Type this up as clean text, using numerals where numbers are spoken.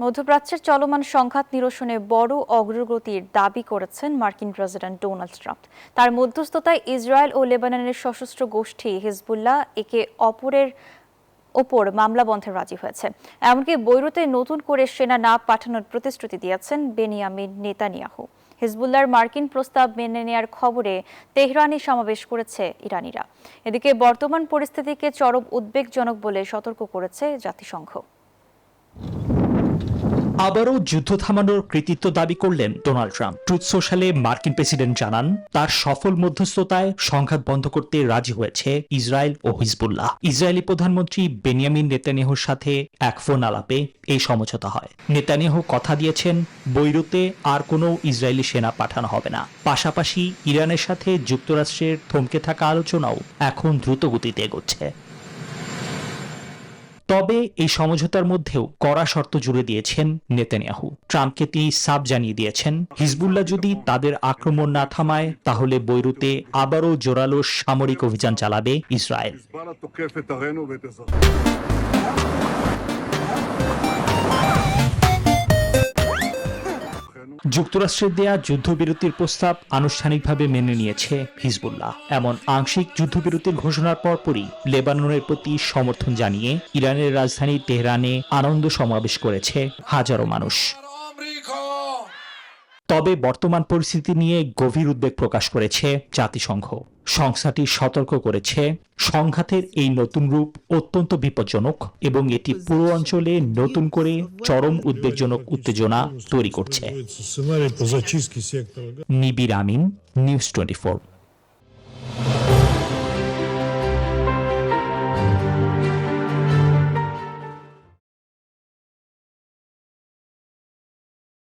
মধ্যপ্রাচ্যের চলমান সংঘাত নিরসনে বড় অগ্রগতির দাবি করেছেন মার্কিন প্রেসিডেন্ট ডোনাল্ড ট্রাম্প। তার মধ্যস্থতায় ইসরায়েল ও লেবাননের সশস্ত্র গোষ্ঠী হিজবুল্লাহ একে অপরের ওপর মামলা বন্ধে রাজি হয়েছে। এমনকি বৈরুতে নতুন করে সেনা না পাঠানোর প্রতিশ্রুতি দিয়েছেন বেনিয়ামিন নেতানিয়াহু। হিজবুল্লাহর মার্কিন প্রস্তাব মেনে নেয়ার খবরে তেহরানে সমাবেশ করেছে ইরানিরা। এদিকে বর্তমান পরিস্থিতিকে চরম উদ্বেগজনক বলে সতর্ক করেছে জাতিসংঘ। আবারও যুদ্ধ থামানোর কৃতিত্ব দাবি করলেন ডোনাল্ড ট্রাম্প। ট্রুথ সোশ্যালে মার্কিন প্রেসিডেন্ট জানান, তার সফল মধ্যস্থতায় সংঘাত বন্ধ করতে রাজি হয়েছে ইসরায়েল ও হিজবুল্লাহ। ইসরায়েলি প্রধানমন্ত্রী বেনিয়ামিন নেতানিয়াহুর সাথে এক ফোন আলাপে এই সমঝোতা হয়। নেতানিয়াহু কথা দিয়েছেন, বৈরুতে আর কোনো ইসরায়েলি সেনা পাঠানো হবে না। পাশাপাশি ইরানের সাথে যুক্তরাষ্ট্রের থমকে থাকা আলোচনাও এখন দ্রুত গতিতে এগোচ্ছে। তবে এই সমঝোতার মধ্যেও কড়া শর্ত জুড়ে দিয়েছেন নেতানিয়াহু। ট্রাম্পকে তিনি সাফ জানিয়ে দিয়েছেন, হিজবুল্লাহ যদি তাদের আক্রমণ না থামায় তাহলে বৈরুতে আবারও জোরালো সামরিক অভিযান চালাবে ইসরায়েল। যুক্তরাষ্ট্রের দেয়া যুদ্ধবিরতির প্রস্তাব আনুষ্ঠানিকভাবে মেনে নিয়েছে হিজবুল্লাহ। এমন আংশিক যুদ্ধবিরতির ঘোষণার পরপরই লেবাননের প্রতি সমর্থন জানিয়ে ইরানের রাজধানী তেহরানে আনন্দ সমাবেশ করেছে হাজারো মানুষ। তবে বর্তমান পরিস্থিতি নিয়ে গভীর উদ্বেগ প্রকাশ করেছে জাতিসংঘ। সংস্থাটি সতর্ক করেছে, সংঘাতের এই নতুন রূপ অত্যন্ত বিপজ্জনক এবং এটি পুরো অঞ্চলে নতুন করে চরম উদ্বেগজনক উত্তেজনা তৈরি করছে। নিবির আমিন, নিউজ 24।